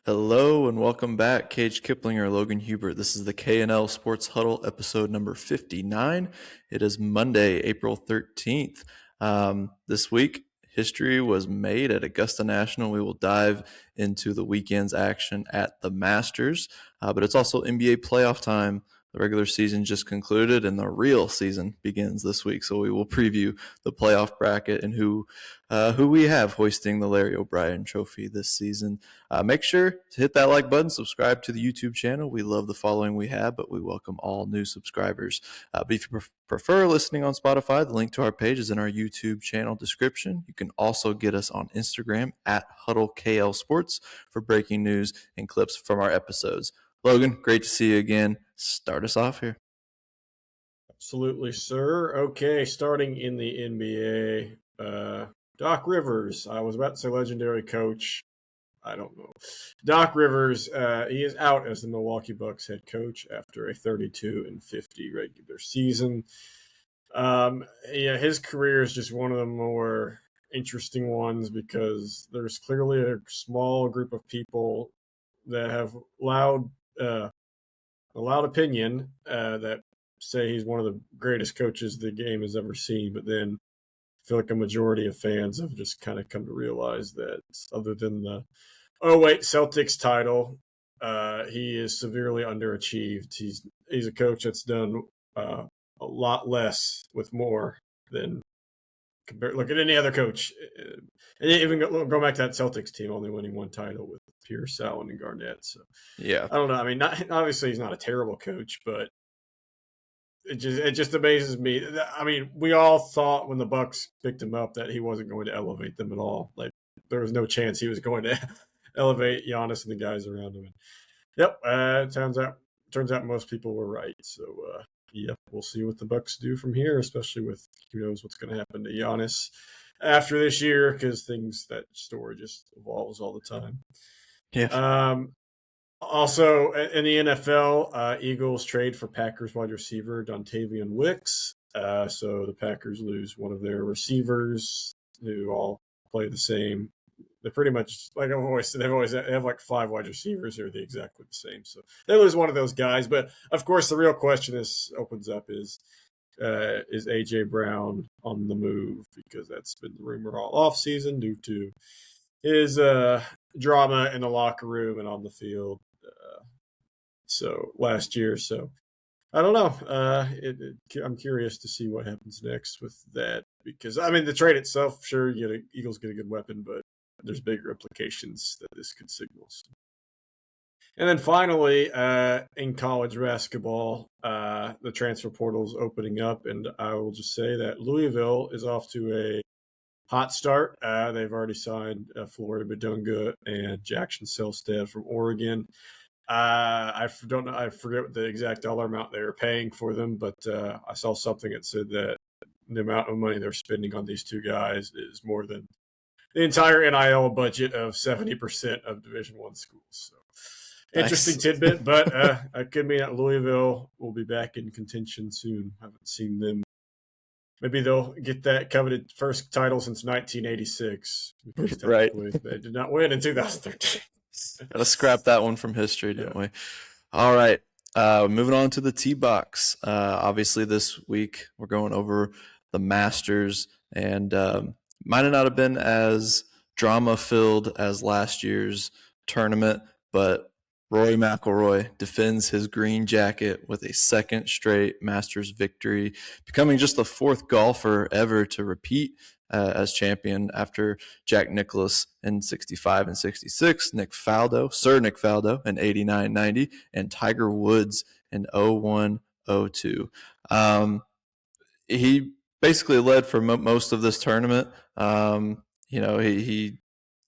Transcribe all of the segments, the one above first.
Hello and welcome back, Cage Kiplinger, Logan Hubert. This is the K&L Sports Huddle, episode number 59. It is Monday, April 13th. This week, history was made at Augusta National. We will dive into the weekend's action at the Masters, but it's also NBA playoff time. The regular season just concluded and the real season begins this week. So we will preview the playoff bracket and who we have hoisting the Larry O'Brien Trophy this season. Make sure to hit that like button, subscribe to the YouTube channel. We love the following we have, but we welcome all new subscribers. But if you prefer listening on Spotify, the link to our page is in our YouTube channel description. You can also get us on Instagram at HuddleKL Sports for breaking news and clips from our episodes. Logan, great to see you again. Start us off here. Absolutely, sir. Okay, starting in the NBA, Doc Rivers. I was about to say legendary coach. I don't know. Doc Rivers, he is out as the Milwaukee Bucks head coach after a 32-50 regular season. His career is just one of the more interesting ones because there's clearly a small group of people that have loud opinion that say he's one of the greatest coaches the game has ever seen, but then I feel like a majority of fans have just kind of come to realize that other than the Celtics title, he is severely underachieved. He's a coach that's done a lot less with more than look at any other coach. And even go back to that Celtics team, only winning one title with Pierce, Allen, and Garnett. So Yeah, I don't know. I mean, obviously he's not a terrible coach, but it just amazes me. I mean, we all thought when the Bucks picked him up that he wasn't going to elevate them at all. Like there was no chance he was going to elevate Giannis and the guys around him. And turns out most people were right. So we'll see what the Bucks do from here, especially with who knows what's going to happen to Giannis after this year because that story just evolves all the time. yeah. Also, in the NFL, Eagles trade for Packers wide receiver Dontavian Wicks. So the Packers lose one of their receivers who all play the same. They're pretty much, like I've always said, they have like 5 wide receivers who are exactly the same. So they lose one of those guys. But, of course, the real question this opens up is A.J. Brown on the move? Because that's been the rumor all offseason due to his drama in the locker room and on the field. So last year, so I don't know. I'm curious to see what happens next with that because I mean the trade itself, sure, Eagles get a good weapon, but there's bigger implications that this could signal. So. And then finally, in college basketball, the transfer portal is opening up, and I will just say that Louisville is off to a hot start. They've already signed Florida Badunga and Jackson Selstad from Oregon. I don't know. I forget what the exact dollar amount they were paying for them, but I saw something that said that the amount of money they're spending on these two guys is more than the entire NIL budget of 70% of Division I schools. So interesting tidbit, but it could mean that Louisville will be back in contention soon. I haven't seen them. Maybe they'll get that coveted first title since 1986. Because Right. They did not win in 2013. Gotta scrap that one from history, didn't we? All right. Moving on to the tee box. Obviously, this week we're going over the Masters, and might not have been as drama-filled as last year's tournament, but Rory McIlroy defends his green jacket with a second straight Masters victory, becoming just the 4th golfer ever to repeat as champion after Jack Nicklaus in 65 and 66, Sir Nick Faldo in 89-90, and Tiger Woods in 01-02. He basically led for most of this tournament. He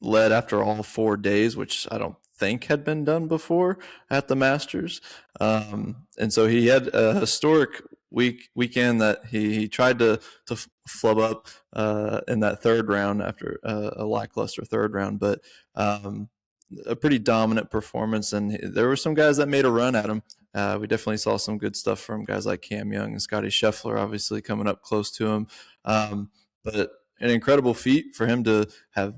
led after all 4 days, which I don't think had been done before at the Masters. And so he had a historic weekend that he tried to flub up in that third round after a lackluster third round, but a pretty dominant performance. And there were some guys that made a run at him. We definitely saw some good stuff from guys like Cam Young and Scottie Scheffler, obviously coming up close to him. But an incredible feat for him to have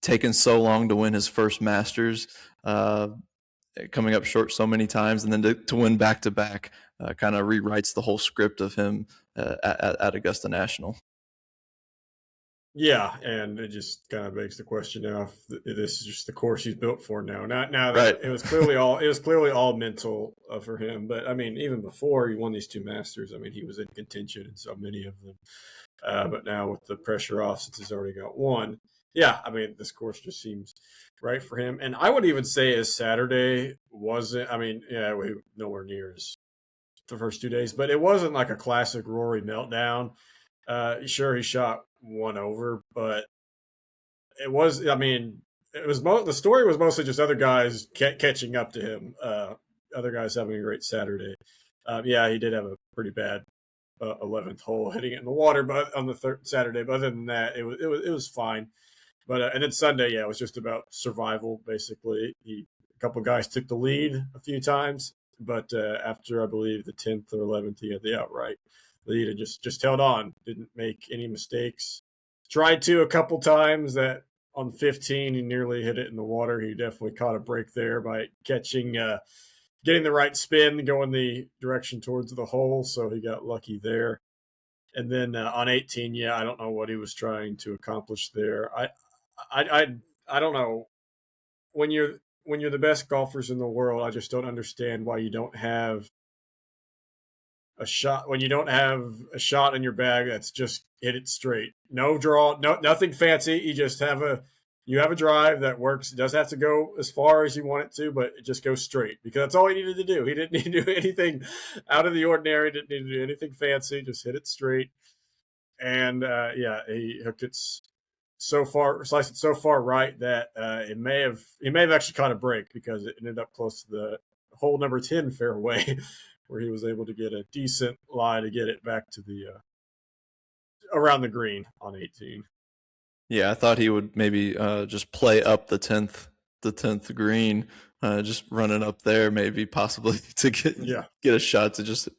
taken so long to win his first Masters, coming up short so many times, and then to win back-to-back kind of rewrites the whole script of him at Augusta National. Yeah, and it just kind of begs the question now if this is just the course he's built for now. Now that Right. it was clearly all mental for him. But I mean, even before he won these two Masters, I mean, he was in contention in so many of them. But now with the pressure off, since he's already got one, yeah, I mean, this course just seems right for him. And I would even say his Saturday wasn't. I mean, yeah, nowhere near as the first 2 days, but it wasn't like a classic Rory meltdown. Sure, he shot one over, but it was. I mean, it was the story was mostly just other guys catching up to him. Other guys having a great Saturday. Yeah, he did have a pretty bad 11th hole hitting it in the water, but on the third Saturday. But other than that, it was fine. But and then Sunday, yeah, it was just about survival basically. A couple guys took the lead a few times, but after I believe the 10th or 11th, he had the outright lead and just held on. Didn't make any mistakes. Tried to a couple times. That on 15, he nearly hit it in the water. He definitely caught a break there by catching. Getting the right spin, going the direction towards the hole, so he got lucky there. And then on 18, yeah, I don't know what he was trying to accomplish there. I don't know. When you're the best golfers in the world, I just don't understand why you don't have a shot. When you don't have a shot in your bag, that's just hit it straight. No draw, nothing fancy. You have a drive that works. It doesn't have to go as far as you want it to, but it just goes straight because that's all he needed to do. He didn't need to do anything out of the ordinary. Didn't need to do anything fancy. Just hit it straight. And yeah, he hooked it sliced it so far right that he may have actually caught a break because it ended up close to the hole number 10 fairway, where he was able to get a decent lie to get it back to the around the green on 18. Yeah, I thought he would maybe just play up the 10th green, just running up there, maybe possibly to get a shot to just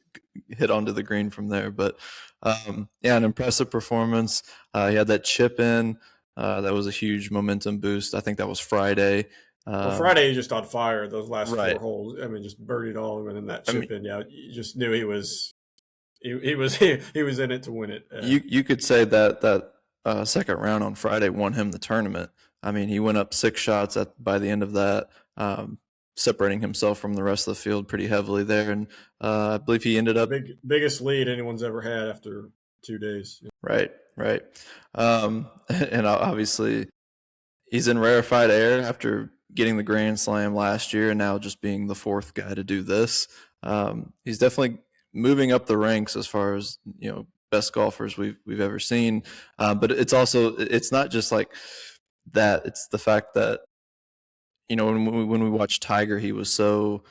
hit onto the green from there. But yeah, an impressive performance. He had that chip in. That was a huge momentum boost. I think that was Friday. Well, Friday he just on fire. Those last right. 4 holes. I mean, just birdied all of them, and then that chip in. Yeah, you just knew he was in it to win it. You could say that second round on Friday won him the tournament. I mean, he went up 6 shots by the end of that, separating himself from the rest of the field pretty heavily there. And I believe he ended up biggest lead anyone's ever had after 2 days. Right. And obviously he's in rarefied air after getting the Grand Slam last year and now just being the 4th guy to do this. He's definitely moving up the ranks as far as, best golfers we've ever seen. But it's not just like that. It's the fact that, when we watched Tiger, he was so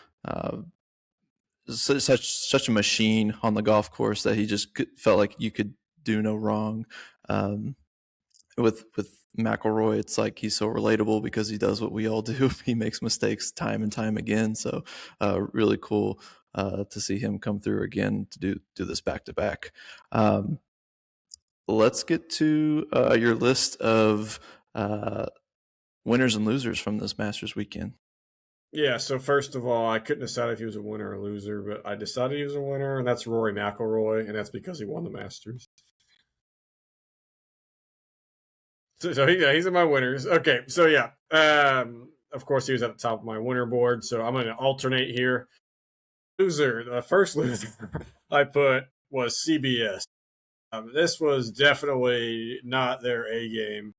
such a machine on the golf course that he just felt like you could do no wrong. With McIlroy, it's like he's so relatable because he does what we all do. He makes mistakes time and time again. So really cool to see him come through again to do this back to back. Let's get to your list of winners and losers from this Masters weekend. Yeah, so first of all, I couldn't decide if he was a winner or a loser, but I decided he was a winner, and that's Rory McIlroy, and that's because he won the Masters. So he's in my winners. Okay, so yeah, of course he was at the top of my winner board, so I'm going to alternate here. Loser, the first loser I put was CBS. This was definitely not their A game.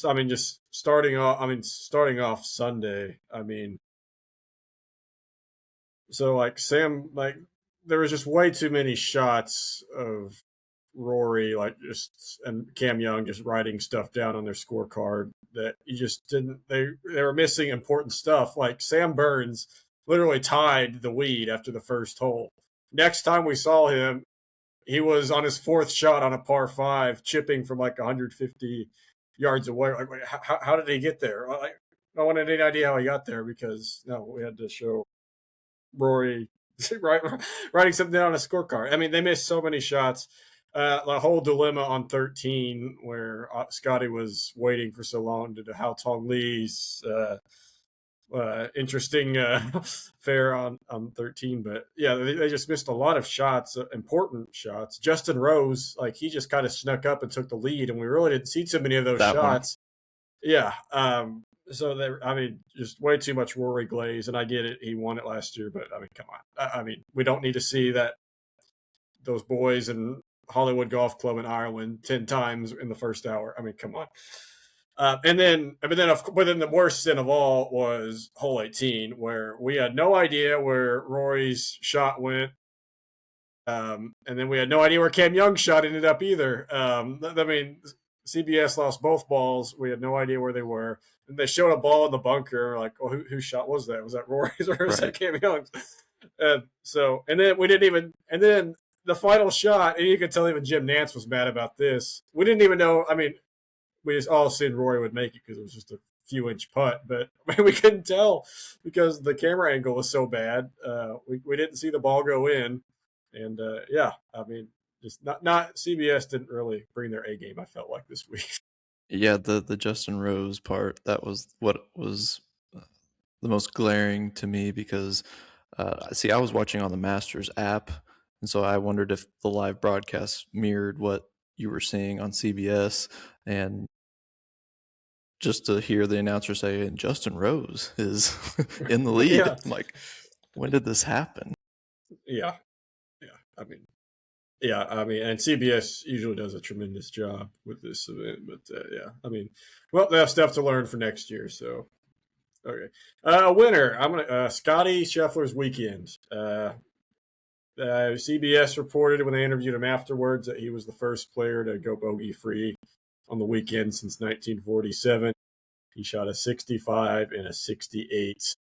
I mean, just starting off Sunday. I mean, so there was just way too many shots of Rory, and Cam Young just writing stuff down on their scorecard that you just didn't. They were missing important stuff. Like Sam Burns literally tied the lead after the first hole. Next time we saw him, he was on his 4th shot on a par 5, chipping from like 150 yards away. Like, how did he get there? I wanted any idea how he got there because we had to show Rory writing something down on a scorecard. I mean, they missed so many shots. the whole dilemma on 13 where Scottie was waiting for so long to do Hao Tong Lee's interesting fair on 13. But yeah, they just missed a lot of shots, important shots. Justin Rose, like he just kind of snuck up and took the lead, and we really didn't see too many of those That one. shots. Yeah. So I mean, just way too much Rory glaze, and I get it. He won it last year, but I mean, come on. I mean, we don't need to see that those boys in Hollywood Golf Club in Ireland 10 times in the first hour. I mean, come on. But then the worst sin of all was hole 18, where we had no idea where Rory's shot went. And then we had no idea where Cam Young's shot ended up either. I mean, CBS lost both balls. We had no idea where they were. And they showed a ball in the bunker. Like, well, whose shot was that? Was that Rory's or was that Cam Young's? And then we didn't even. And then the final shot, and you could tell even Jim Nantz was mad about this. We didn't even know. I mean, we just all assumed Rory would make it because it was just a few-inch putt, but we couldn't tell because the camera angle was so bad. We didn't see the ball go in, and yeah, I mean, just not CBS didn't really bring their A game. I felt like this week. Yeah, the Justin Rose part, that was what was the most glaring to me because, see, I was watching on the Masters app, and so I wondered if the live broadcast mirrored what you were seeing on CBS, and just to hear the announcer say, and Justin Rose is in the lead. Yeah. I'm like, when did this happen? Yeah. I mean, and CBS usually does a tremendous job with this event, but yeah, I mean, well, they have stuff to learn for next year, so okay. Winner, I'm gonna Scottie Scheffler's weekend. CBS reported when they interviewed him afterwards that he was the first player to go bogey free on the weekend since 1947. He shot a 65 and a 68.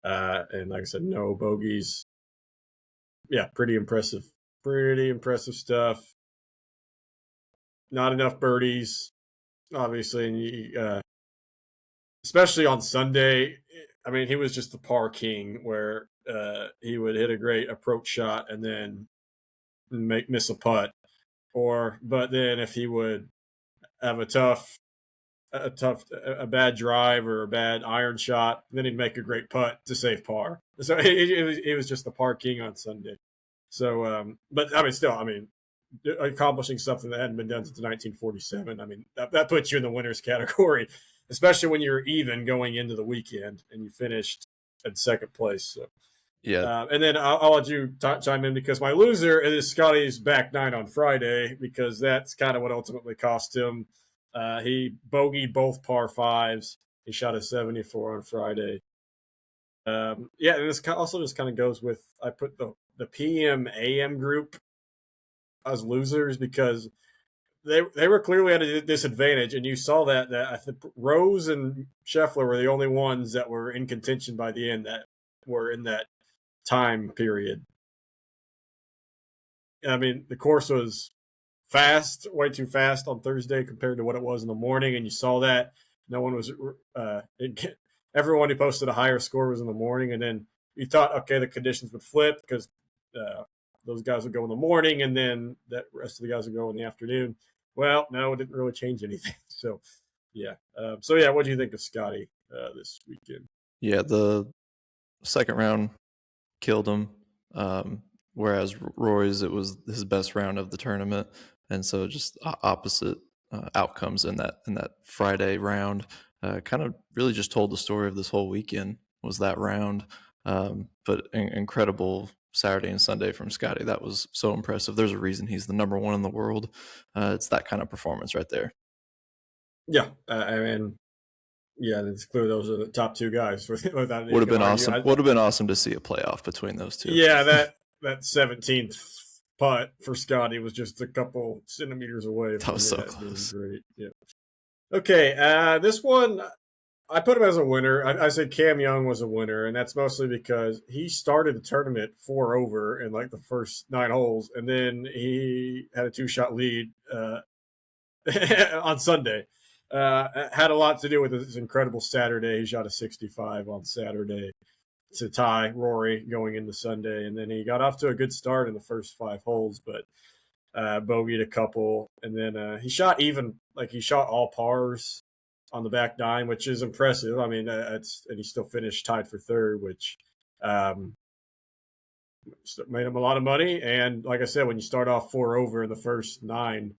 And like I said, no bogeys. Yeah, pretty impressive. Pretty impressive stuff. Not enough birdies, obviously. And especially on Sunday, I mean, he was just the par king where he would hit a great approach shot and then miss a putt. But then if he would have a bad drive or a bad iron shot, then he'd make a great putt to save par. So it was just the par king on Sunday. So, but I mean, still, I mean, accomplishing something that hadn't been done since 1947. I mean, that puts you in the winners category, especially when you're even going into the weekend and you finished in second place. So, yeah. And then I'll let you chime in because my loser is Scottie's back nine on Friday because that's kind of what ultimately cost him. He bogeyed both par fives. He shot a 74 on Friday. Yeah, and this also just kind of goes with I put the PM AM group as losers because they were clearly at a disadvantage, and you saw that I think Rose and Scheffler were the only ones that were in contention by the end that were in that time period. I mean, the course was fast, way too fast on Thursday compared to what it was in the morning, and you saw that no one was everyone who posted a higher score was in the morning, and then you thought, okay, the conditions would flip because those guys would go in the morning, and then the rest of the guys would go in the afternoon. Well, no, it didn't really change anything. So, yeah. What do you think of Scottie this weekend? Yeah, the second round killed him, whereas Roy's, it was his best round of the tournament, and so just opposite outcomes in that Friday round. Kind of really just told the story of this whole weekend was that round. But incredible Saturday and Sunday from Scottie. That was so impressive. There's a reason he's the number one in the world. It's that kind of performance right there. Yeah, I mean, yeah, it's clear those are the top two guys. Would have been awesome. Would have been awesome to see a playoff between those two. Yeah, that 17th putt for Scottie was just a couple centimeters away. That was so close. Great. Yeah. Okay, this one I put him as a winner. I said Cam Young was a winner, and that's mostly because he started the tournament 4 over in like the first 9 holes, and then he had a 2-shot lead on Sunday. Had a lot to do with his incredible Saturday. He shot a 65 on Saturday to tie Rory going into Sunday, and then he got off to a good start in the first 5 holes, but bogeyed a couple, and then he shot all pars on the back nine, which is impressive. I mean, and he still finished tied for third, which um, made him a lot of money. And like I said, when you start off 4 over in the first nine,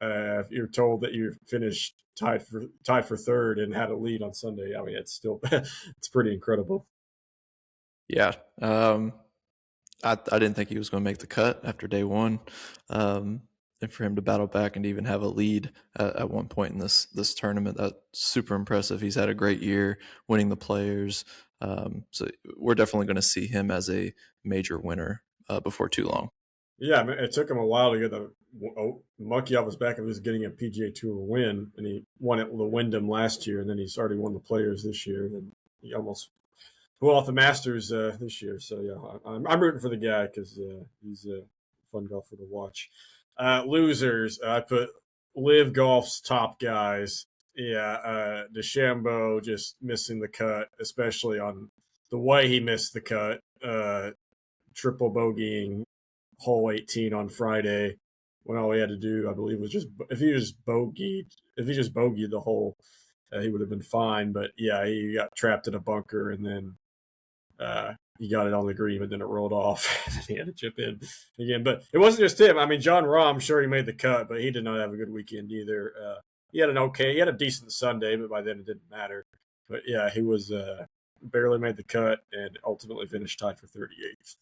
if you're told that you finished tied for third and had a lead on Sunday, I mean, it's still it's pretty incredible. Yeah. I didn't think he was going to make the cut after day one. And for him to battle back and to even have a lead at one point in this tournament, that's super impressive. He's had a great year winning the Players. So we're definitely going to see him as a major winner before too long. Yeah, I mean, it took him a while to get the monkey off his back of just getting a PGA Tour win, and he won it with the Wyndham last year, and then he's already won the Players this year, and he almost pulled off the Masters this year. So yeah, I'm rooting for the guy because he's a fun golfer to watch. Losers, I put Live Golf's top guys. Yeah, DeChambeau just missing the cut, especially on the way he missed the cut. Triple bogeying hole 18 on Friday, when all he had to do, I believe, was if he just bogeyed the hole, he would have been fine. But yeah, he got trapped in a bunker, and then he got it on the green, but then it rolled off. And he had to chip in again. But it wasn't just him. I mean, John Rahm, I'm sure he made the cut, but he did not have a good weekend either. He had a decent Sunday, but by then it didn't matter. But yeah, he was barely made the cut and ultimately finished tied for 38th.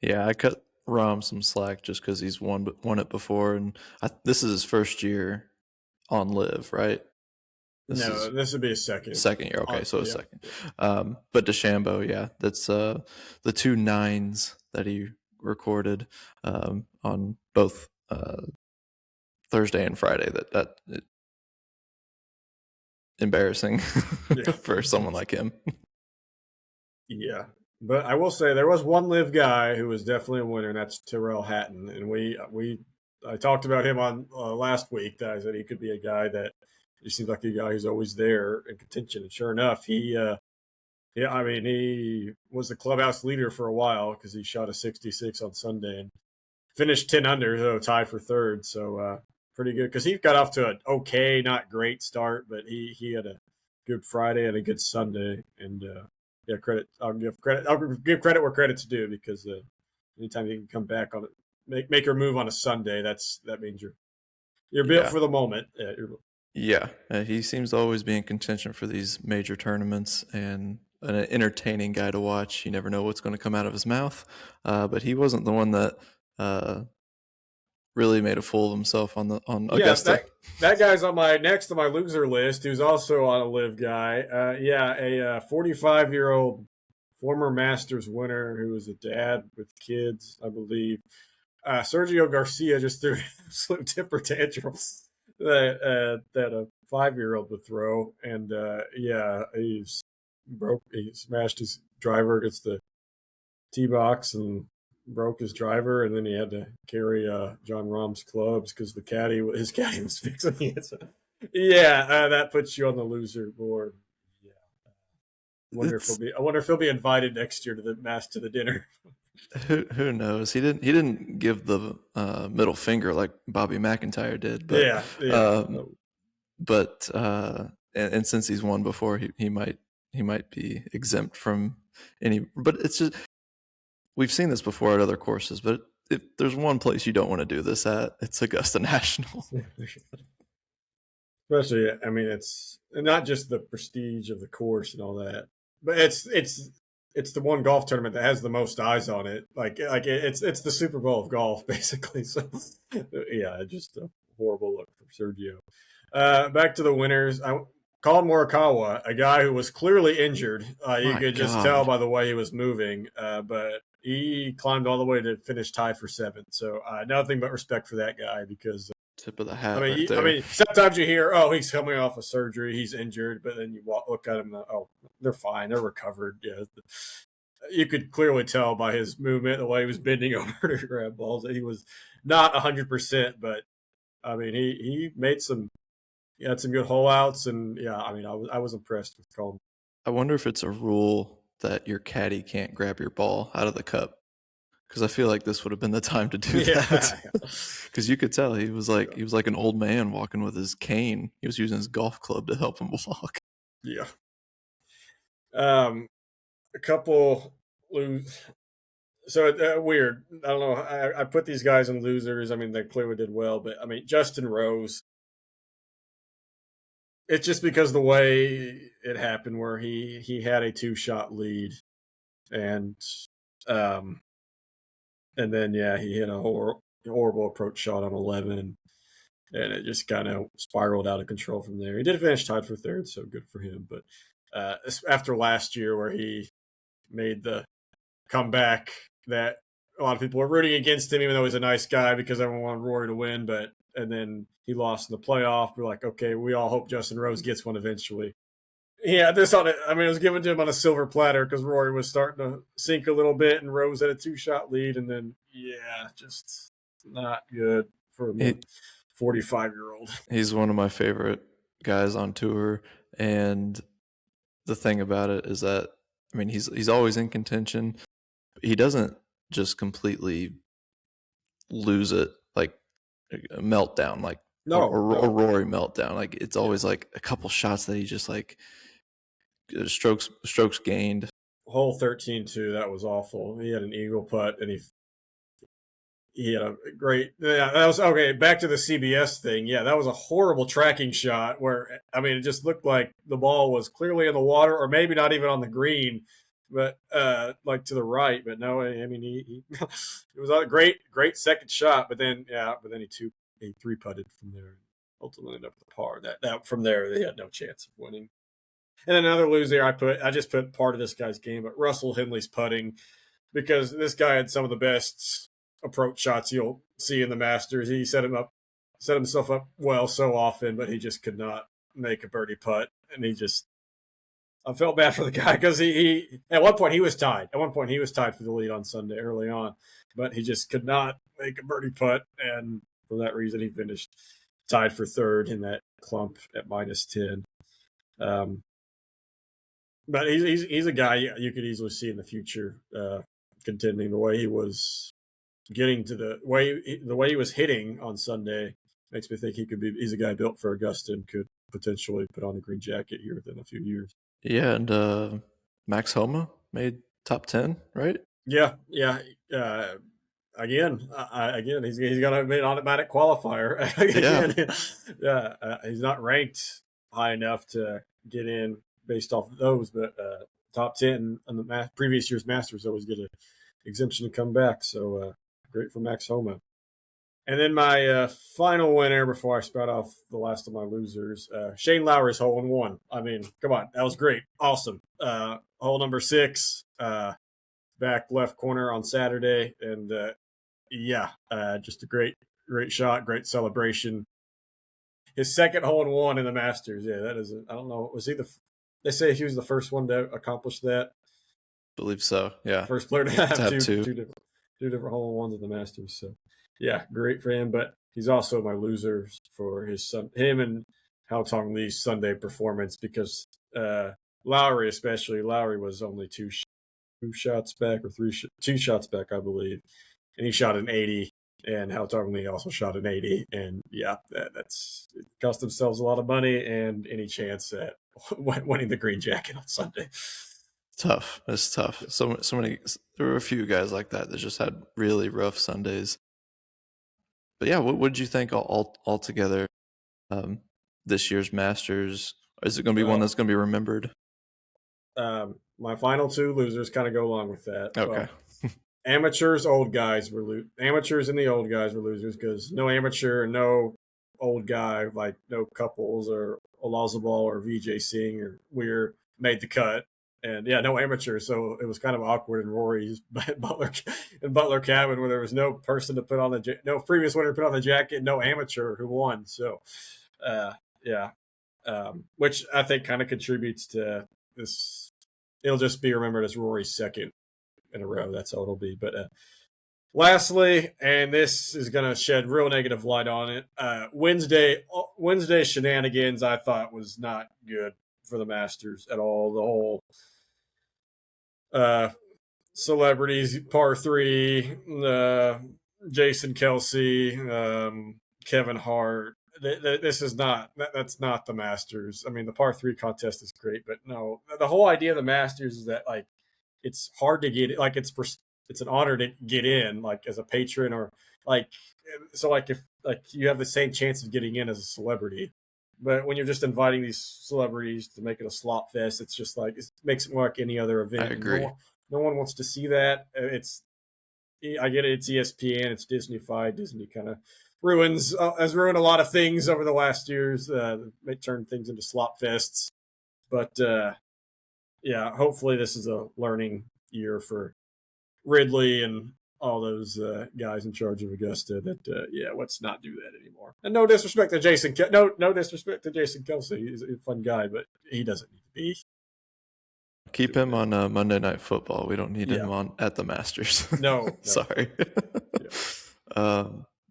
Yeah, I cut Rahm some slack just because he's won it before, and this is his first year on Live, right? This would be a second. Second year, okay, so a second. But DeChambeau, yeah, that's the 2 9s that he recorded on both Thursday and Friday. Embarrassing for someone like him. Yeah, but I will say there was one Live guy who was definitely a winner, and that's Tyrrell Hatton. And I talked about him on last week. That I said he could be a guy that he seems like a guy who's always there in contention. And sure enough, he was the clubhouse leader for a while because he shot a 66 on Sunday and finished 10 under, though tied for third. So pretty good because he got off to an okay, not great start, but he had a good Friday and a good Sunday. And yeah, I'll give credit where credit's due because anytime you can come back on it, make your move on a Sunday, that means you're built for the moment. Yeah, he seems to always be in contention for these major tournaments and an entertaining guy to watch. You never know what's going to come out of his mouth, but he wasn't the one that really made a fool of himself on Augusta. That guy's on my loser list, who's also on a Live guy. A 45-year-old former Masters winner who was a dad with kids, I believe. Sergio Garcia just threw absolute temper tantrums that a 5-year-old would throw, and he smashed his driver against the tee box and broke his driver, and then he had to carry John Rahm's clubs because his caddy was fixing it. So, that puts you on the loser board. Yeah, I wonder if he'll be invited next year to the dinner. Who knows? He didn't give the middle finger like Bobby McIntyre did, but and since he's won before, he might be exempt from any. But it's just, we've seen this before at other courses, but if there's one place you don't want to do this at, it's Augusta National. Especially, I mean, it's not just the prestige of the course and all that, but it's the one golf tournament that has the most eyes on it. Like it's the Super Bowl of golf, basically. So yeah, just a horrible look for Sergio. Back to the winners. Colin Morikawa, a guy who was clearly injured. You could just tell by the way he was moving, but he climbed all the way to finish tied for 7th. So nothing but respect for that guy because tip of the hat. I mean, sometimes you hear, oh, he's coming off of surgery, he's injured, but then you look at him, oh, they're fine, they're recovered. Yeah, you could clearly tell by his movement, the way he was bending over to grab balls, that he was not 100%. But I mean, he made he had some good hole outs, and yeah, I mean, I was impressed with Colin. I wonder if it's a rule that your caddy can't grab your ball out of the cup, because I feel like this would have been the time to do Yeah. that. Because you could tell he was like an old man walking with his cane. He was using his golf club to help him walk. Yeah. A couple lose. So weird. I don't know. I put these guys in losers. I mean, they clearly did well, but I mean, Justin Rose. It's just because the way it happened, where he had a 2-shot lead, and um, and then he hit a horrible approach shot on 11, and it just kind of spiraled out of control from there. He did finish tied for third, so good for him. But after last year, where he made the comeback that a lot of people were rooting against him, even though he's a nice guy, because everyone wanted Rory to win. And then he lost in the playoff. We're like, okay, we all hope Justin Rose gets one eventually. Yeah, it was given to him on a silver platter because Rory was starting to sink a little bit, and Rose had a 2-shot lead, and then just not good for a 45-year-old. He's one of my favorite guys on tour, and the thing about it is that, I mean, he's always in contention. He doesn't just completely lose it, like a meltdown, like or Rory meltdown. Like it's always like a couple shots that he just like strokes gained. Hole 13 too. That was awful. He had an eagle putt, and he had a great. Yeah, that was okay. Back to the CBS thing. Yeah, that was a horrible tracking shot where, I mean, it just looked like the ball was clearly in the water, or maybe not even on the green, but like to the right. But no, I mean, he it was a great second shot. But then he 3-putted from there, ultimately ended up with a par. That from there they had no chance of winning. And another loser I just put part of this guy's game, but Russell Henley's putting, because this guy had some of the best approach shots you'll see in the Masters. He set himself up well so often, but he just could not make a birdie putt. And I felt bad for the guy, because he at one point he was tied. At one point he was tied for the lead on Sunday early on, but he just could not make a birdie putt. And for that reason, he finished tied for third in that clump at -10. But he's a guy you could easily see in the future contending. The way he was getting to the way he was hitting on Sunday makes me think he's a guy built for Augusta and could potentially put on the green jacket here within a few years. Yeah, and Max Homa made top 10, right? Yeah. Again, he's gonna be an automatic qualifier. He's not ranked high enough to get in based off of those, but top 10 on the previous year's Masters always get an exemption to come back. So great for Max Homa. And then my final winner before I spout off the last of my losers, Shane Lowry's hole in one. I mean, come on, that was great, awesome. Hole number 6, back left corner on Saturday, and just a great shot, great celebration. His second hole in one in the Masters. Yeah, that is. I don't know. Was he they say he was the first one to accomplish that. I believe so. Yeah, first player to have two different hole in ones in the Masters. So, yeah, great for him. But he's also my loser for him and Hao Tong Lee's Sunday performance, because Lowry, especially Lowry, was only two shots back, or 2 shots back, I believe, and he shot an 80. And Hao Tong Lee also shot an 80, and that's it cost themselves a lot of money and any chance at winning the green jacket on Sunday. Tough. It's tough. So many. There were a few guys like that just had really rough Sundays. But yeah, what did you think all together? This year's Masters, is it going to be one that's going to be remembered? My final 2 losers kind of go along with that. Okay. Amateurs, old guys were amateurs, and the old guys were losers, because no amateur, no old guy, like no Couples or Olazabal or VJ Singh or Weir made the cut, and no amateur. So it was kind of awkward in Rory's Butler cabin, where there was no person to put on no previous winner to put on the jacket, no amateur who won. So, which I think kind of contributes to this. It'll just be remembered as Rory's second in a row. That's how it'll be. But lastly, and this is going to shed real negative light on it, Wednesday shenanigans I thought was not good for the Masters at all. The whole celebrities, par three, Jason Kelsey, Kevin Hart. This is not that's not the Masters. I mean, the par three contest is great, but no, the whole idea of the Masters is that like it's hard to get like it's an honor to get in like as a patron or like so like if like you have the same chance of getting in as a celebrity. But when you're just inviting these celebrities to make it a slop fest, it's just like it makes it more like any other I event. agree. No one wants to see that. I get it. It's ESPN. It's Disney-fied. Disney kind of has ruined a lot of things over the last years. They turned things into slop fests. But yeah, hopefully this is a learning year for Ridley and all those guys in charge of Augusta. That yeah, let's not do that anymore. And no disrespect to Jason. No disrespect to Jason Kelsey. He's a fun guy, but he doesn't need to be. Keep him on Monday Night Football. We don't need him on at the Masters. No. Sorry.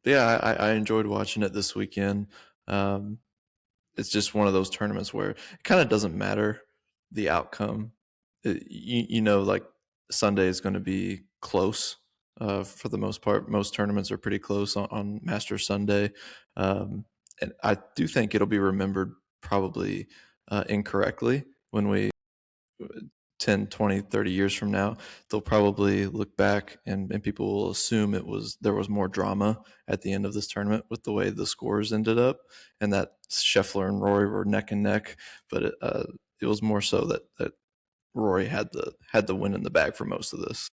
Yeah. I enjoyed watching it this weekend. It's just one of those tournaments where it kind of doesn't matter the outcome. Like Sunday is going to be close for the most part. Most tournaments are pretty close on Masters Sunday. And I do think it'll be remembered probably incorrectly when we 10, 20, 30 years from now, they'll probably look back and people will assume there was more drama at the end of this tournament with the way the scores ended up and that Scheffler and Rory were neck and neck. But it was more so that Rory had the win in the bag for most of this.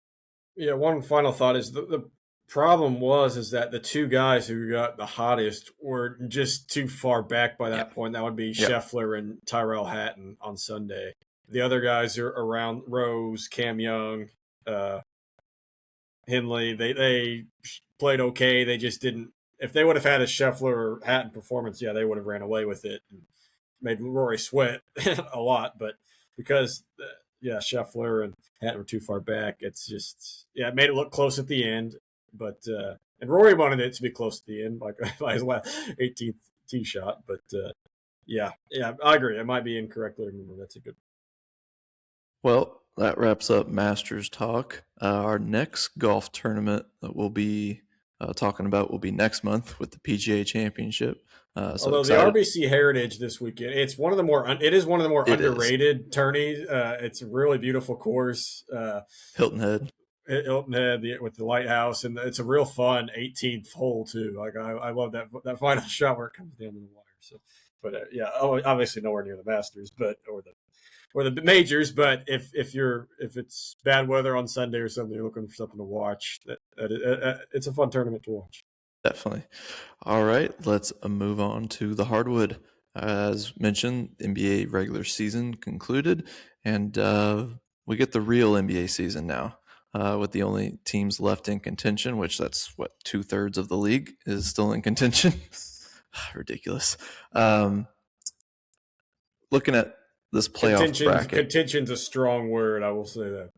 Yeah, one final thought is the problem is that the two guys who got the hottest were just too far back by that point. That would be Scheffler and Tyrrell Hatton on Sunday. The other guys are around Rose, Cam Young, Henley. They played okay. They just didn't. If they would have had a Scheffler or Hatton performance, yeah, they would have ran away with it and made Rory sweat a lot. But because Scheffler and Hatton were too far back, it's just it made it look close at the end. But and Rory wanted it to be close at the end, like by his last 18th tee shot. But yeah, I agree. It might be incorrectly remembered. That's a good. Well, that wraps up Masters talk. Our next golf tournament that we'll be talking about will be next month with the PGA Championship. Although excited. The RBC Heritage this weekend, it is one of the more underrated tourneys. It's a really beautiful course. Hilton Head with the lighthouse, and it's a real fun 18th hole too. Like I love that final shot where it comes down to the wire. So, but obviously nowhere near the Masters, or the majors, but if it's bad weather on Sunday or something, you're looking for something to watch. It's a fun tournament to watch. Definitely. All right, let's move on to the Hardwood. As mentioned, NBA regular season concluded, and we get the real NBA season now, with the only teams left in contention, which that's 2/3 of the league is still in contention. Ridiculous. Looking at this playoff bracket. Contention's a strong word. I will say that.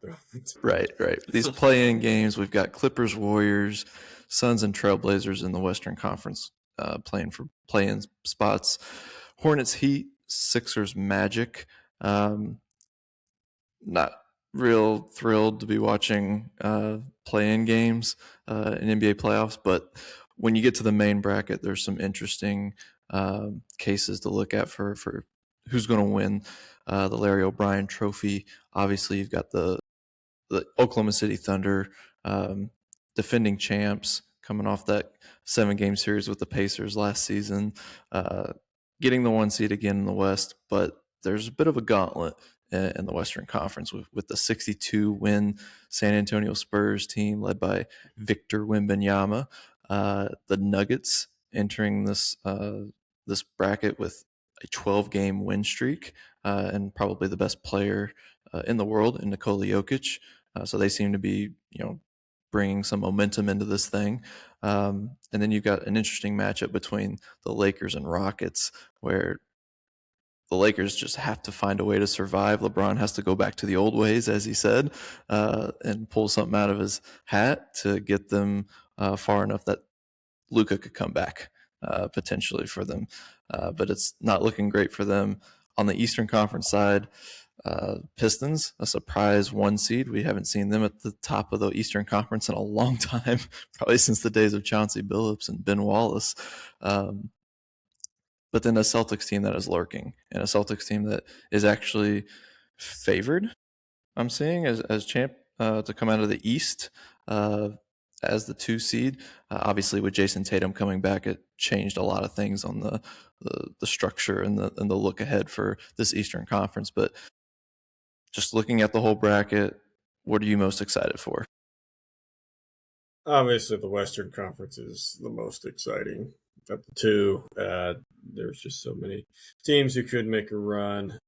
Right. These play-in games, we've got Clippers, Warriors, Suns, and Trailblazers in the Western Conference playing for play-in spots. Hornets, Heat, Sixers, Magic. Not real thrilled to be watching play-in games in NBA playoffs, but when you get to the main bracket, there's some interesting cases to look at for who's going to win the Larry O'Brien Trophy. Obviously, you've got the Oklahoma City Thunder, defending champs, coming off that 7-game series with the Pacers last season, getting the 1 seed again in the West. But there's a bit of a gauntlet in the Western Conference with the 62-win San Antonio Spurs team led by Victor Wembanyama. The Nuggets entering this bracket with a 12-game win streak and probably the best player in the world in Nikola Jokic. So they seem to be, bringing some momentum into this thing. And then you've got an interesting matchup between the Lakers and Rockets, where the Lakers just have to find a way to survive. LeBron has to go back to the old ways, as he said, and pull something out of his hat to get them far enough that Luka could come back potentially for them. But it's not looking great for them. On the Eastern Conference side, Pistons, a surprise 1 seed. We haven't seen them at the top of the Eastern Conference in a long time, probably since the days of Chauncey Billups and Ben Wallace. But then a Celtics team that is lurking, and a Celtics team that is actually favored, I'm seeing, as champ to come out of the East as the 2 seed. Obviously, with Jason Tatum coming back, it changed a lot of things on the structure and the look ahead for this Eastern Conference. But just looking at the whole bracket, what are you most excited for? Obviously, the Western Conference is the most exciting of the two. There's just so many teams who could make a run.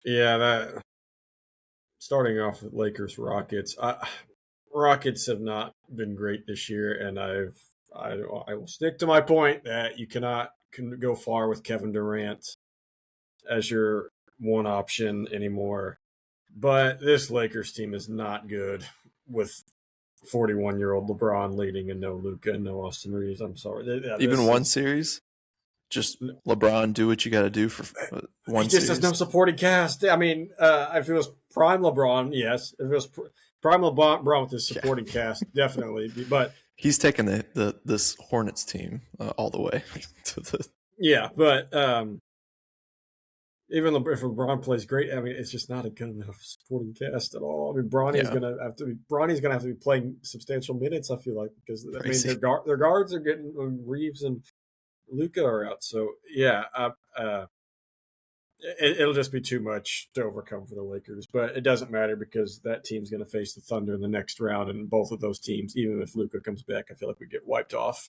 That starting off with Lakers Rockets. Rockets have not been great this year, and I will stick to my point that you cannot go far with Kevin Durant as your one option anymore. But this Lakers team is not good with 41-year-old LeBron leading and no Luka and no Austin Reeves. I'm sorry. Even one series? Just LeBron, do what you got to do for one series. He just has no supporting cast. I mean, if it was prime LeBron, yes. If it was prime LeBron with his supporting cast, definitely. But he's taken this Hornets team all the way to the. Yeah, but even if LeBron plays great, I mean, it's just not a good enough supporting cast at all. I mean, Bronny's gonna have to be playing substantial minutes. I feel like, because I mean their guards are getting Reeves and Luka are out. So yeah, it'll just be too much to overcome for the Lakers. But it doesn't matter because that team's going to face the Thunder in the next round, and both of those teams, even if Luka comes back, I feel like we get wiped off.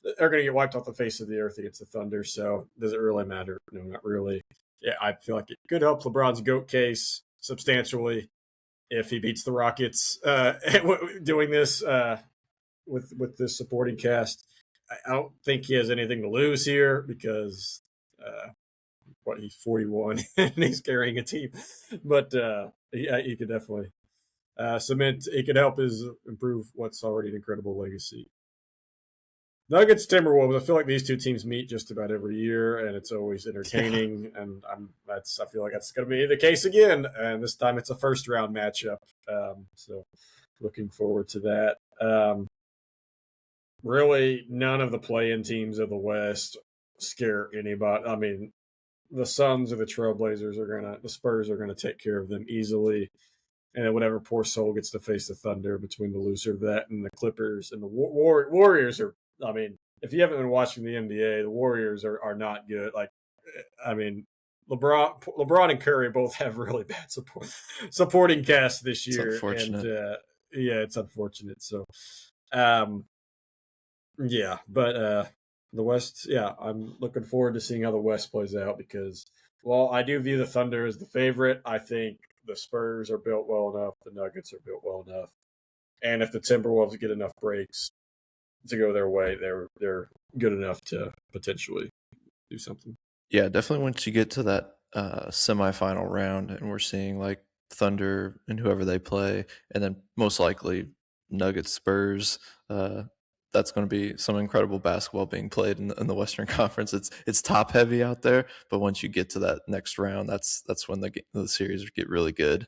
They're going to get wiped off the face of the earth against the Thunder. So does it really matter? No, not really. Yeah, I feel like it could help LeBron's GOAT case substantially if he beats the Rockets doing this with this supporting cast. I don't think he has anything to lose here because he's 41 and he's carrying a team. But he could definitely cement. He could help improve what's already an incredible legacy. Nuggets, Timberwolves. I feel like these two teams meet just about every year, and it's always entertaining. Yeah. And I feel like that's going to be the case again. And this time, it's a first round matchup. So, looking forward to that. Really, none of the play-in teams of the West scare anybody. I mean, the Suns or the Trailblazers the Spurs are gonna take care of them easily. And then whatever poor soul gets to face the Thunder between the loser of that and the Clippers and the Warriors are. I mean, if you haven't been watching the NBA, the Warriors are not good. Like, I mean, LeBron and Curry both have really bad supporting cast this year. It's unfortunate. And it's unfortunate. So, but the West, I'm looking forward to seeing how the West plays out because, while I do view the Thunder as the favorite, I think the Spurs are built well enough, the Nuggets are built well enough, and if the Timberwolves get enough breaks to go their way, they're good enough to potentially do something. Yeah, definitely once you get to that semifinal round and we're seeing like Thunder and whoever they play, and then most likely Nuggets, Spurs, that's going to be some incredible basketball being played in the Western Conference. It's top heavy out there, but once you get to that next round, that's when the series get really good.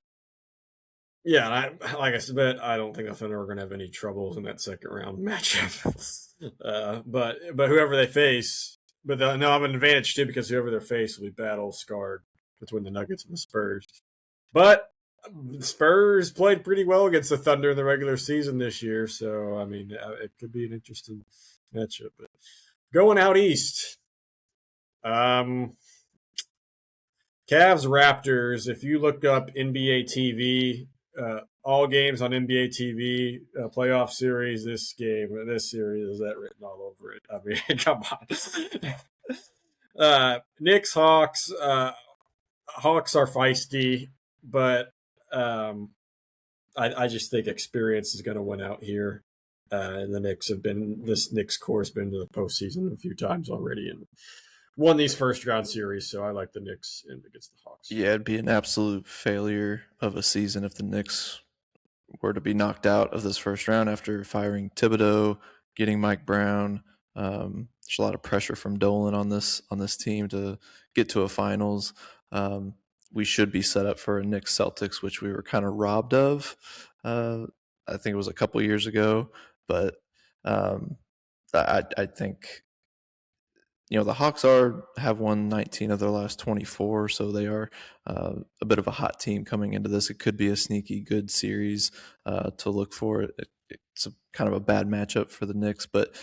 Yeah, like I said, I don't think the Thunder are going to have any troubles in that second round matchup. But whoever they face, but they'll have an advantage too because whoever they face will be battle scarred between the Nuggets and the Spurs. But the Spurs played pretty well against the Thunder in the regular season this year, so I mean it could be an interesting matchup. But going out east, Cavs Raptors. If you look up NBA TV. All games on NBA TV, playoff series, this series is that written all over it. I mean, come on. Knicks, Hawks. Hawks are feisty, but I just think experience is going to win out here. And the Knicks this Knicks core has been to the postseason a few times already and won these first round series, so I like the Knicks against the Hawks. Yeah, it'd be an absolute failure of a season if the Knicks were to be knocked out of this first round after firing Thibodeau, getting Mike Brown. there's a lot of pressure from Dolan on this team to get to a finals. We should be set up for a Knicks Celtics, which we were kind of robbed of. I think it was a couple years ago, but I think the Hawks have won 19 of their last 24, so they are a bit of a hot team coming into this. It could be a sneaky good series to look for. It's kind of a bad matchup for the Knicks, but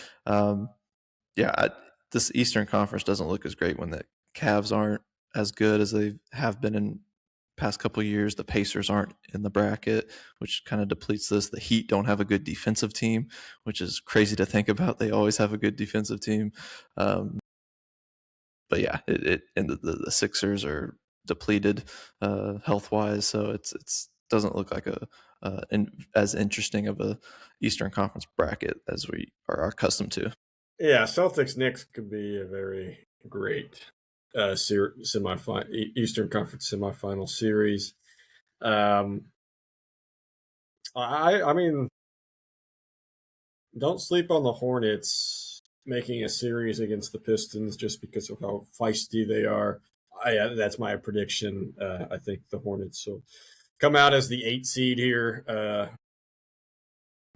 this Eastern Conference doesn't look as great when the Cavs aren't as good as they have been in past couple of years. The Pacers aren't in the bracket, which kind of depletes this. The Heat don't have a good defensive team, which is crazy to think about. They always have a good defensive team. But yeah, and the Sixers are depleted health wise, so it's doesn't look like as interesting of a Eastern Conference bracket as we are accustomed to. Yeah, Celtics Knicks could be a very great Eastern Conference semifinal series. I mean, don't sleep on the Hornets making a series against the Pistons just because of how feisty they are. That's my prediction. I think the Hornets will come out as the 8 seed here,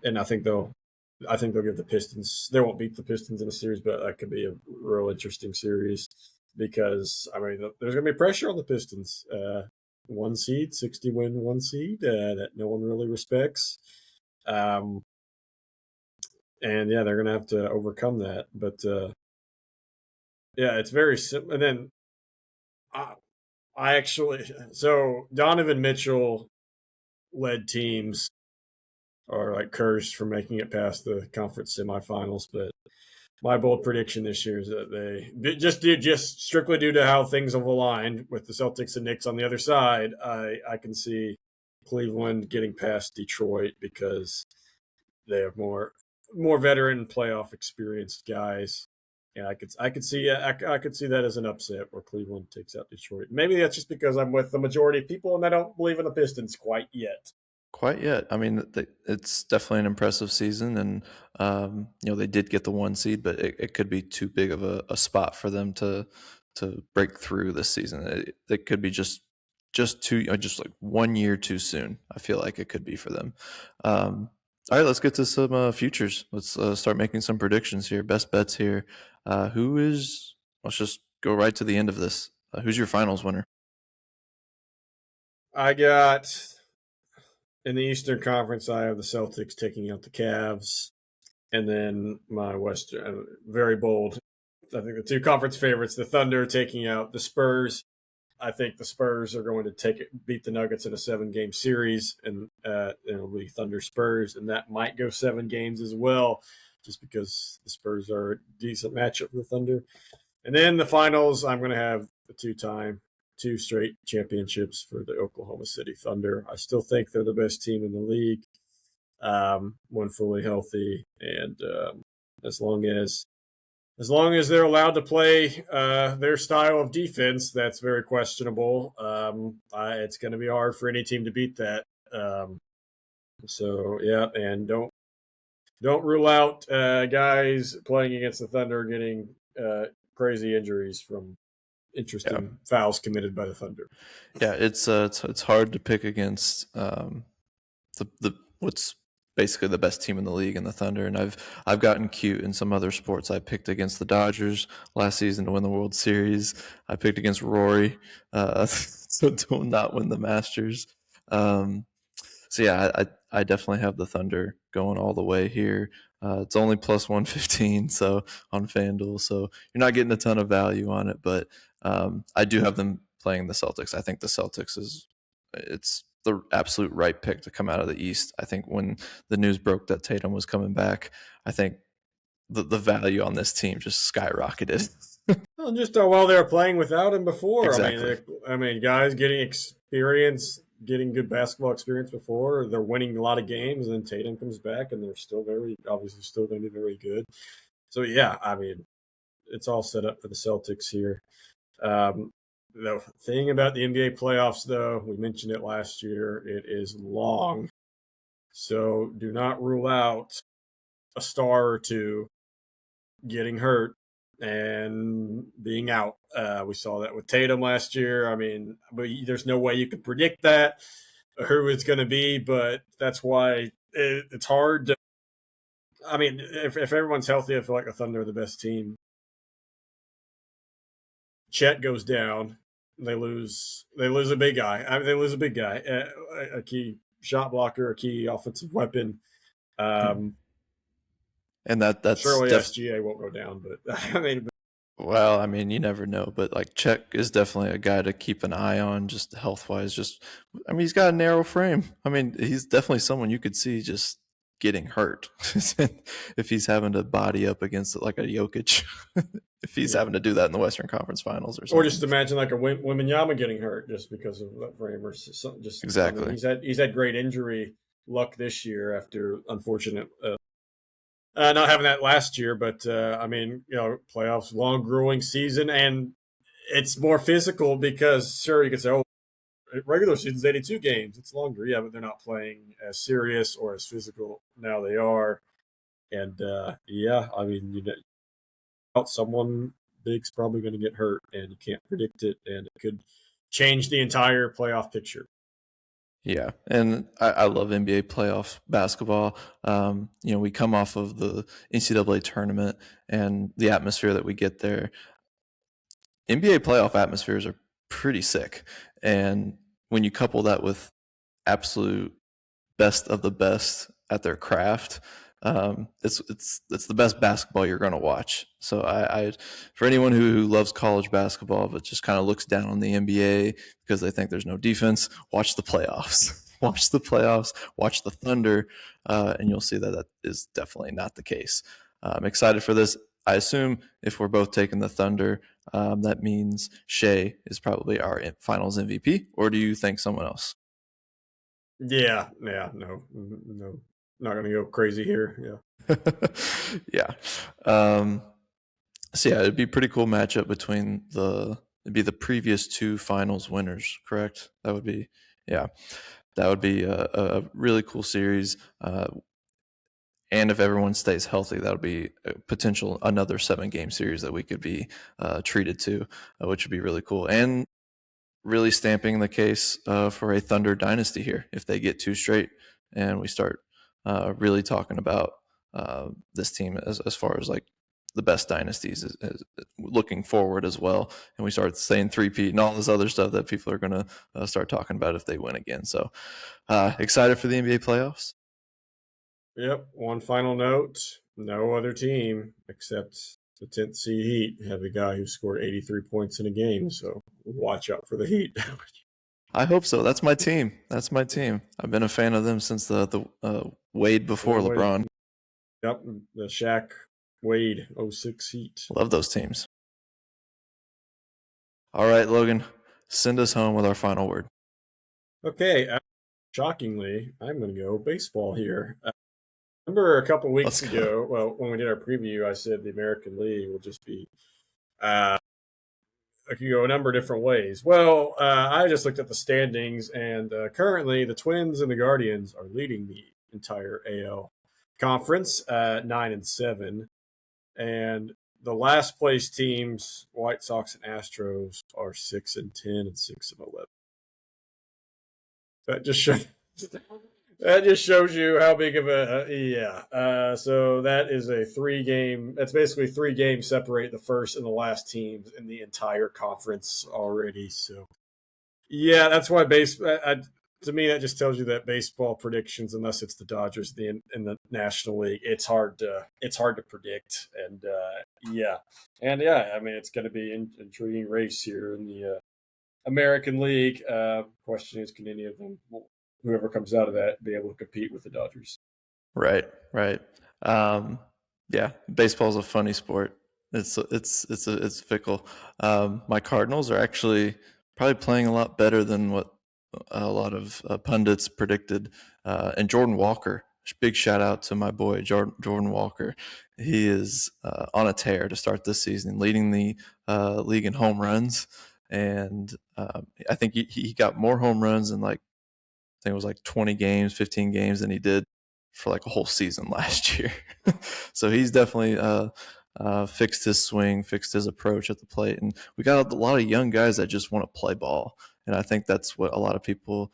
and I think they'll give the Pistons. They won't beat the Pistons in a series, but that could be a real interesting series because there's going to be pressure on the Pistons. 1 seed, 60-win 1 seed that no one really respects. And yeah, they're going to have to overcome that. But yeah, it's very simple. And then so Donovan Mitchell led teams are like cursed for making it past the conference semifinals. But my bold prediction this year is that they just strictly due to how things have aligned with the Celtics and Knicks on the other side. I can see Cleveland getting past Detroit because they have more veteran playoff experienced guys. Yeah, I could see that as an upset where Cleveland takes out Detroit. Maybe that's just because I'm with the majority of people and I don't believe in the Pistons quite yet. Quite yet. I mean, it's definitely an impressive season, and they did get the 1 seed, but it could be too big of a spot for them to break through this season. It could be just like 1 year too soon. I feel like it could be for them. All right, let's get to some futures. Let's start making some predictions here. Best bets here. Let's just go right to the end of this. Who's your finals winner? I got in the Eastern Conference, I have the Celtics taking out the Cavs. And then my Western, very bold. I think the 2 conference favorites, the Thunder taking out the Spurs. I think the Spurs are going to beat the Nuggets in a 7-game series, and it'll be Thunder Spurs, and that might go 7 games as well, just because the Spurs are a decent matchup for the Thunder. And then the finals, I'm going to have the 2 straight championships for the Oklahoma City Thunder. I still think they're the best team in the league when fully healthy, and as long as they're allowed to play their style of defense, that's very questionable. It's going to be hard for any team to beat that. So yeah, and don't rule out guys playing against the Thunder getting crazy injuries from interesting fouls committed by the Thunder. Yeah, it's hard to pick against the what's basically the best team in the league in the Thunder, and I've gotten cute in some other sports. I picked against the Dodgers last season to win the World Series. I picked against Rory to not win the Masters. So yeah, I definitely have the Thunder going all the way here. It's only plus 115 so on FanDuel, so you're not getting a ton of value on it, but I do have them playing the Celtics. I think the Celtics it's the absolute right pick to come out of the East. I think when the news broke that Tatum was coming back, I think the value on this team just skyrocketed. Well, just while they were playing without him before. Exactly. I mean, guys getting experience, getting good basketball experience before, they're winning a lot of games, and then Tatum comes back, and they're still obviously still going to be very good. So yeah, I mean, it's all set up for the Celtics here. The thing about the NBA playoffs, though, we mentioned it last year, it is long. So do not rule out a star or two getting hurt and being out. We saw that with Tatum last year. I mean, but there's no way you could predict that, who it's going to be, but that's why it's hard to. I mean, if everyone's healthy, I feel like the Thunder are the best team. Chet goes down, they lose a big guy. I mean, they lose a big guy, a key shot blocker, a key offensive weapon. And that's Surely SGA won't go down, but I mean, well, I mean, you never know, but like Chet is definitely a guy to keep an eye on, just health wise. Just, I mean, he's got a narrow frame. I mean, he's definitely someone you could see just getting hurt if he's having to body up against it like a Jokic. If he's having to do that in the Western Conference Finals or something. Or just imagine like a Wembanyama getting hurt just because of that frame or something. Just exactly. I mean, he's had great injury luck this year after unfortunate not having that last year. But I mean, you know, playoffs, long growing season, and it's more physical because sure you could say, oh, regular season's 82 games. It's longer, yeah, but they're not playing as serious or as physical now. They are, and yeah, I mean, you know, someone big's probably going to get hurt, and you can't predict it, and it could change the entire playoff picture. Yeah, and I love NBA playoff basketball. You know, we come off of the NCAA tournament and the atmosphere that we get there. NBA playoff atmospheres are pretty sick, and when you couple that with absolute best of the best at their craft, it's the best basketball you're going to watch. So I for anyone who loves college basketball but just kind of looks down on the NBA because they think there's no defense, watch the playoffs. Watch the playoffs, watch the Thunder, and you'll see that that is definitely not the case. I'm excited for this. I assume if we're both taking the Thunder, that means Shea is probably our finals MVP, or do you think someone else? Yeah, no, not going to go crazy here. Yeah. Yeah. So yeah, it'd be a pretty cool matchup between it'd be the previous two finals winners, correct? That would be, yeah, that would be a really cool series. And if everyone stays healthy, that would be a potential another 7-game series that we could be treated to, which would be really cool. And really stamping the case for a Thunder dynasty here if they get 2 straight and we start really talking about this team as far as like the best dynasties is looking forward as well, and we start saying 3-peat and all this other stuff that people are going to start talking about if they win again. So excited for the NBA playoffs. Yep. One final note: no other team except the 10th seed Heat have a guy who scored 83 points in a game. So watch out for the Heat. I hope so. That's my team. That's my team. I've been a fan of them since the Wade before LeBron. Yep, the Shaq Wade 06 Heat. Love those teams. All right, Logan, send us home with our final word. Okay. Shockingly, I'm going to go baseball here. Remember a couple weeks ago, well, when we did our preview, I said the American League will just be it could go a number of different ways. Well, I just looked at the standings, and currently the Twins and the Guardians are leading the entire AL conference at 9-7, and the last place teams, White Sox and Astros, are 6-10 and 6-11. That just shows you how big of a so that is a 3-game. That's basically 3 games separate the first and the last teams in the entire conference already. So yeah, that's why to me that just tells you that baseball predictions, unless it's the Dodgers in the National League, it's hard to predict. And I mean it's going to be an intriguing race here in the American League. Question is, can any of them, whoever comes out of that, be able to compete with the Dodgers? Right. Yeah, baseball's a funny sport. It's fickle. My Cardinals are actually probably playing a lot better than what a lot of pundits predicted. And Jordan Walker, big shout out to my boy Jordan Walker. He is on a tear to start this season, leading the league in home runs. And I think he got more home runs in like, I think it was like 20 games, 15 games than he did for like a whole season last year. So he's definitely fixed his swing, fixed his approach at the plate. And we got a lot of young guys that just want to play ball. And I think that's what a lot of people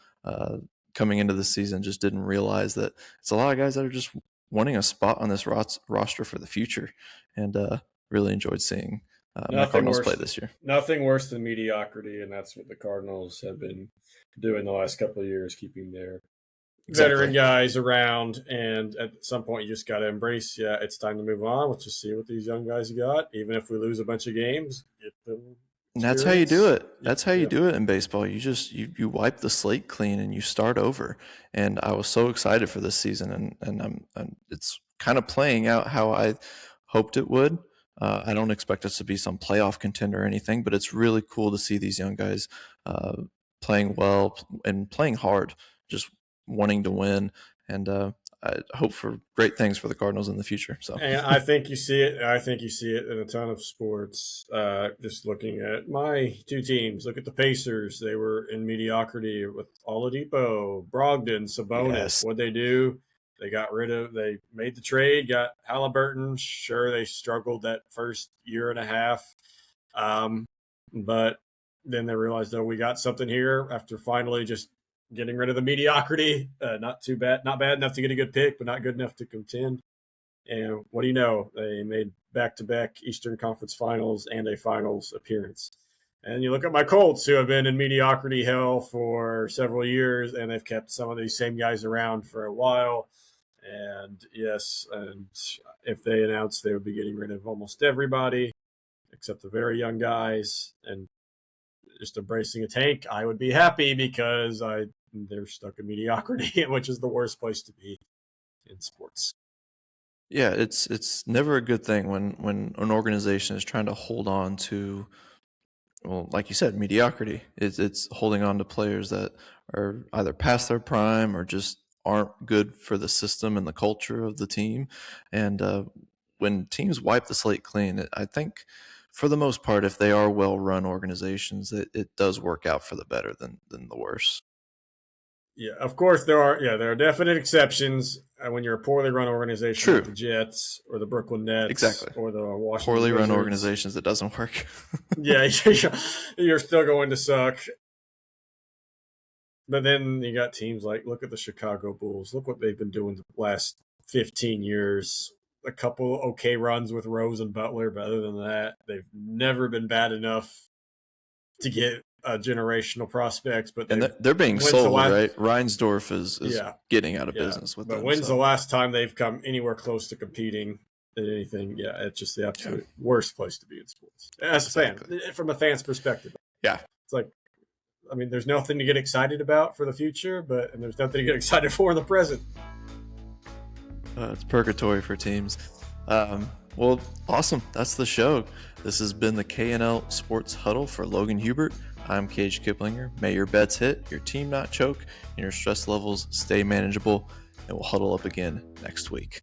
coming into the season just didn't realize, that it's a lot of guys that are just wanting a spot on this roster for the future. And really enjoyed seeing my Cardinals play this year. Nothing worse than mediocrity, and that's what the Cardinals have been doing the last couple of years, keeping their veteran guys around. And at some point, you just got to embrace, it's time to move on. Let's just see what these young guys got. Even if we lose a bunch of games, get them. And that's how you do it. That's how you do it in baseball. You just you wipe the slate clean and you start over. And I was so excited for this season, and it's kind of playing out how I hoped it would. I don't expect us to be some playoff contender or anything, but it's really cool to see these young guys playing well and playing hard, just wanting to win. And I hope for great things for the Cardinals in the future. So, and I think you see it. I think you see it in a ton of sports. Just looking at my two teams, look at the Pacers. They were in mediocrity with Oladipo, Brogdon, Sabonis. Yes. What'd they do? They made the trade, got Halliburton. Sure, they struggled that first year and a half. But then they realized, we got something here after finally just getting rid of the mediocrity. Not too bad, not bad enough to get a good pick, but not good enough to contend. And what do you know? They made back-to-back Eastern Conference Finals and a Finals appearance. And you look at my Colts, who have been in mediocrity hell for several years, and they've kept some of these same guys around for a while. And yes, and if they announced they would be getting rid of almost everybody except the very young guys and just embracing a tank, I would be happy, because they're stuck in mediocrity, which is the worst place to be in sports. Yeah, it's never a good thing when an organization is trying to hold on to, well, like you said, mediocrity. It's holding on to players that are either past their prime or just aren't good for the system and the culture of the team. And when teams wipe the slate clean, I think for the most part, if they are well-run organizations, it does work out for the better than the worse. Yeah, of course there are definite exceptions when you're a poorly run organization, like the Jets or the Brooklyn Nets, exactly, or the Washington poorly Wizards. run organizations, it doesn't work. Yeah, you're still going to suck. But then you got teams like, look at the Chicago Bulls. Look what they've been doing the last 15 years. A couple okay runs with Rose and Butler, but other than that, they've never been bad enough to get generational prospects. But they're being sold, right? Reinsdorf is getting out of business with them. But when's the last time they've come anywhere close to competing at anything? Yeah, it's just the absolute worst place to be in sports. As a fan, from a fan's perspective. Yeah. It's like, I mean, there's nothing to get excited about for the future, and there's nothing to get excited for in the present. It's purgatory for teams. Well, awesome. That's the show. This has been the KNL Sports Huddle for Logan Hubert. I'm Cage Kiplinger. May your bets hit, your team not choke, and your stress levels stay manageable, and we'll huddle up again next week.